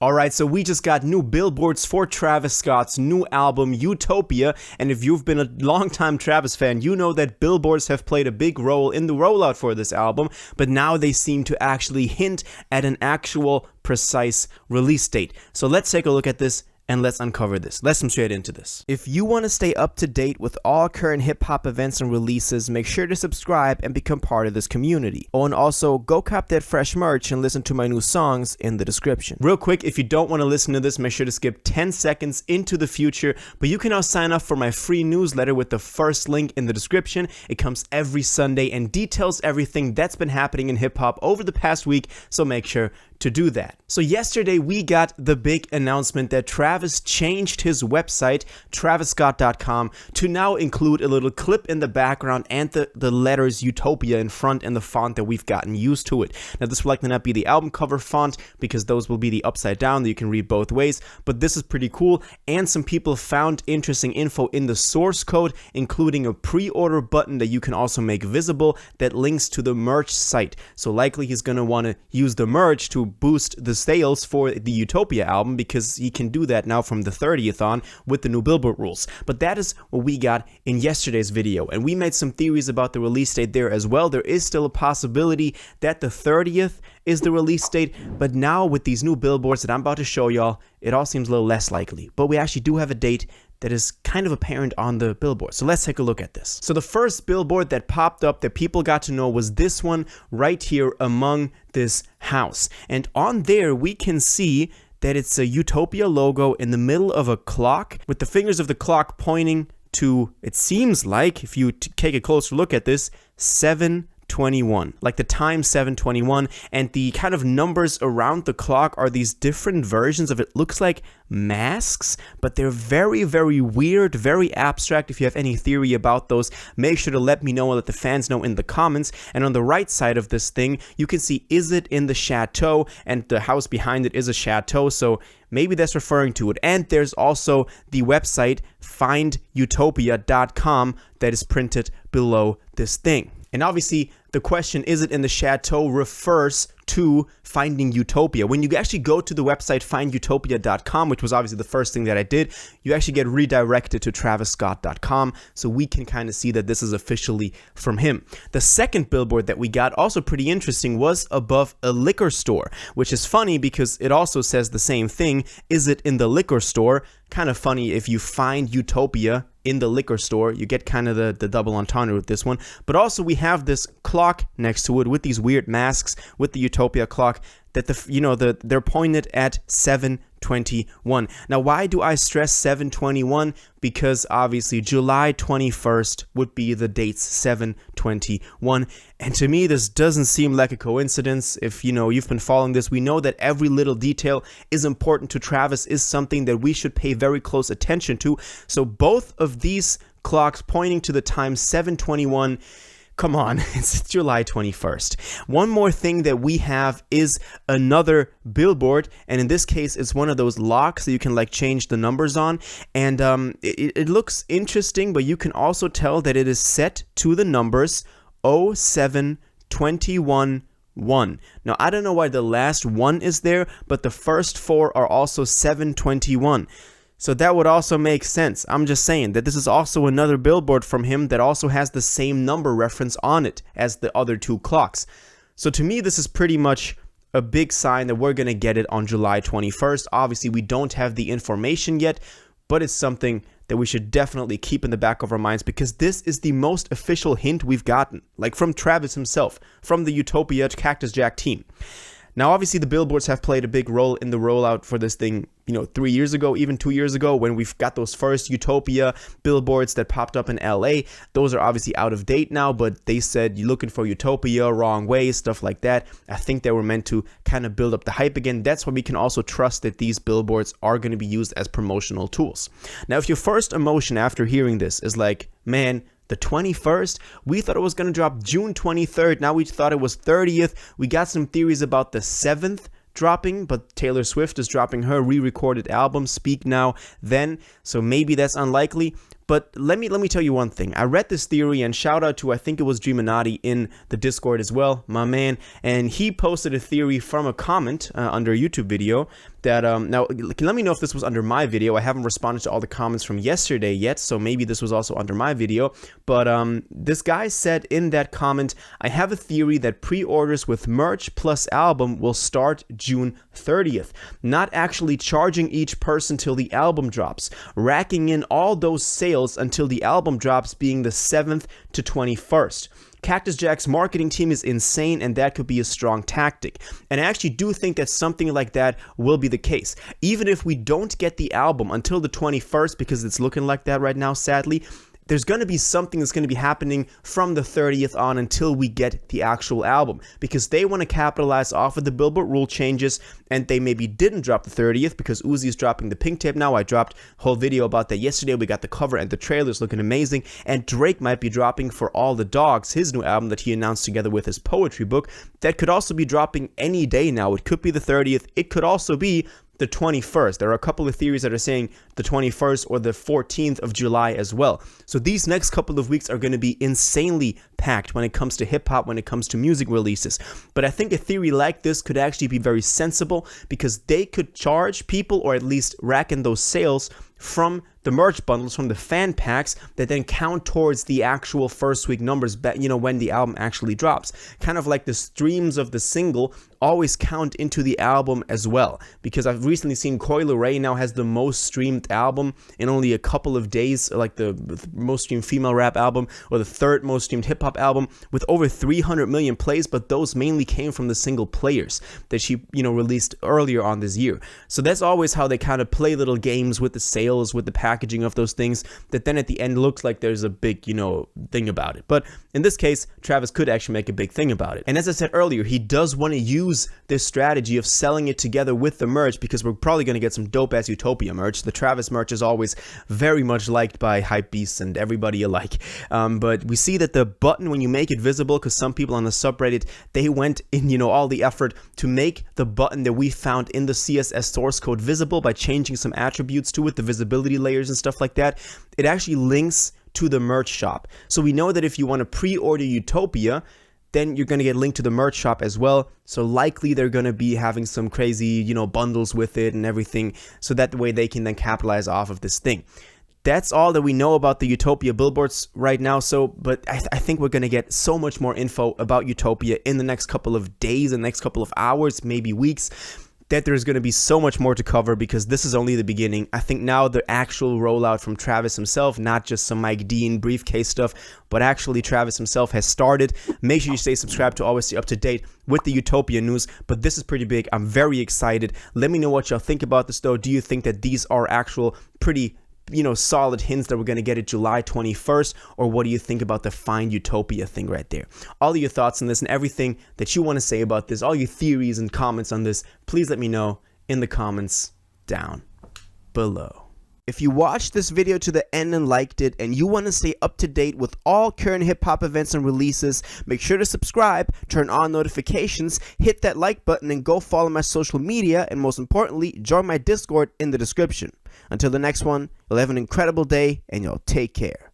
Alright, so we just got new billboards for Travis Scott's new album, Utopia, and if you've been a longtime Travis fan, you know that billboards have played a big role in the rollout for this album, but now they seem to actually hint at an actual precise release date. So let's take a look at this and let's uncover this. Let's jump straight into this. If you want to stay up to date with all current hip-hop events and releases, make sure to subscribe and become part of this community. Oh, and also, go cop that fresh merch and listen to my new songs in the description. Real quick, if you don't want to listen to this, make sure to skip 10 seconds into the future, but you can now sign up for my free newsletter with the first link in the description. It comes every Sunday and details everything that's been happening in hip-hop over the past week, so make sure to do that. So yesterday we got the big announcement that Travis changed his website, TravisScott.com, to now include a little clip in the background and the letters Utopia in front and the font that we've gotten used to it. Now this will likely not be the album cover font because those will be the upside down that you can read both ways, but this is pretty cool, and some people found interesting info in the source code, including a pre-order button that you can also make visible that links to the merch site. So likely he's going to want to use the merch to boost the sales for the Utopia album because he can do that now from the 30th on with the new Billboard rules. But that is what we got in yesterday's video, and we made some theories about the release date there as well. There is still a possibility that the 30th is the release date, but now with these new billboards that I'm about to show y'all, it all seems a little less likely. But we actually do have a date that is kind of apparent on the billboard. So let's take a look at this. So the first billboard that popped up that people got to know was this one right here among this house. And on there we can see that it's a Utopia logo in the middle of a clock with the fingers of the clock pointing to, it seems like, if you take a closer look at this, 7:21, like the time 7:21, and the kind of numbers around the clock are these different versions of, it looks like masks, but they're very, very weird, very abstract. If you have any theory about those, make sure to let me know and let the fans know in the comments. And on the right side of this thing, you can see, is it in the chateau? And the house behind it is a chateau, so maybe that's referring to it. And there's also the website findutopia.com that is printed below this thing. And obviously, the question, is it in the chateau, refers to Finding Utopia. When you actually go to the website findutopia.com, which was obviously the first thing that I did, you actually get redirected to TravisScott.com, so we can kind of see that this is officially from him. The second billboard that we got, also pretty interesting, was above a liquor store, which is funny because it also says the same thing. Is it in the liquor store? Kind of funny if you find Utopia in the liquor store, you get kind of the double entendre with this one. But also we have this clock next to it with these weird masks with the Utopia clock that they're pointed at 7:21. Now, why do I stress 7:21? Because obviously July 21st would be the dates 7:21. And to me, this doesn't seem like a coincidence. If you've been following this, we know that every little detail is important to Travis, is something that we should pay very close attention to. So both of these clocks pointing to the time 7:21. Come on, it's July 21st. One more thing that we have is another billboard, and in this case, it's one of those locks that you can change the numbers on, and it looks interesting, but you can also tell that it is set to the numbers 0721-1. Now, I don't know why the last one is there, but the first four are also 721. So that would also make sense. I'm just saying that this is also another billboard from him that also has the same number reference on it as the other two clocks. So to me, this is pretty much a big sign that we're going to get it on July 21st. Obviously, we don't have the information yet, but it's something that we should definitely keep in the back of our minds because this is the most official hint we've gotten, from Travis himself, from the Utopia Cactus Jack team. Now, obviously, the billboards have played a big role in the rollout for this thing, 3 years ago, even 2 years ago, when we've got those first Utopia billboards that popped up in LA. Those are obviously out of date now, but they said, you're looking for Utopia, wrong way, stuff like that. I think they were meant to kind of build up the hype again. That's why we can also trust that these billboards are going to be used as promotional tools. Now, if your first emotion after hearing this is like, man, the 21st, we thought it was going to drop June 23rd. Now we thought it was 30th. We got some theories about the 7th dropping, but Taylor Swift is dropping her re-recorded album, Speak Now, Then. So maybe that's unlikely. But let me tell you one thing. I read this theory, and shout out to, I think it was Dreaminati in the Discord as well, my man, and he posted a theory from a comment under a YouTube video that, now let me know if this was under my video. I haven't responded to all the comments from yesterday yet, so maybe this was also under my video, but this guy said in that comment, I have a theory that pre-orders with merch plus album will start June 30th, not actually charging each person till the album drops, racking in all those sales until the album drops, being the 7th to 21st. Cactus Jack's marketing team is insane, and that could be a strong tactic. And I actually do think that something like that will be the case. Even if we don't get the album until the 21st, because it's looking like that right now, sadly, there's going to be something that's going to be happening from the 30th on until we get the actual album, because they want to capitalize off of the Billboard rule changes, and they maybe didn't drop the 30th because Uzi's dropping the pink tape now. I dropped a whole video about that yesterday. We got the cover and the trailers looking amazing, and Drake might be dropping For All the Dogs, his new album that he announced together with his poetry book, that could also be dropping any day now. It could be the 30th. It could also be the 21st. There are a couple of theories that are saying the 21st or the 14th of July as well. So these next couple of weeks are going to be insanely packed when it comes to hip-hop, when it comes to music releases. But I think a theory like this could actually be very sensible, because they could charge people, or at least rack in those sales from the merch bundles, from the fan packs, that then count towards the actual first week numbers, when the album actually drops. Kind of like the streams of the single always count into the album as well, because I've recently seen Coi Leray now has the most streamed album in only a couple of days, like the most streamed female rap album, or the third most streamed hip-hop album, with over 300 million plays, but those mainly came from the single Players that she released earlier on this year. So that's always how they kind of play little games with the sales, with the packaging of those things, that then at the end looks like there's a big thing about it. But in this case, Travis could actually make a big thing about it. And as I said earlier, he does want to use this strategy of selling it together with the merch, because we're probably going to get some dope ass Utopia merch. The Travis merch is always very much liked by hypebeasts and everybody alike. But we see that the button, when you make it visible, because some people on the subreddit, they went in all the effort to make the button that we found in the CSS source code visible by changing some attributes to it, the visibility layers and stuff like that. It actually links to the merch shop. So we know that if you want to pre-order Utopia, then you're going to get linked to the merch shop as well. So likely they're going to be having some crazy, bundles with it and everything, so that way they can then capitalize off of this thing. That's all that we know about the Utopia billboards right now. But I think we're going to get so much more info about Utopia in the next couple of days, the next couple of hours, maybe weeks, that there's going to be so much more to cover, because this is only the beginning. I think now the actual rollout from Travis himself, not just some Mike Dean briefcase stuff, but actually Travis himself has started. Make sure you stay subscribed to always stay up to date with the Utopia news. But this is pretty big. I'm very excited. Let me know what y'all think about this though. Do you think that these are actual pretty solid hints that we're going to get it July 21st, or what do you think about the Find Utopia thing right there? All of your thoughts on this and everything that you want to say about this, all your theories and comments on this, please let me know in the comments down below. If you watched this video to the end and liked it, and you want to stay up to date with all current hip-hop events and releases, make sure to subscribe, turn on notifications, hit that like button, and go follow my social media, and most importantly, join my Discord in the description. Until the next one, you'll have an incredible day, and you'll take care.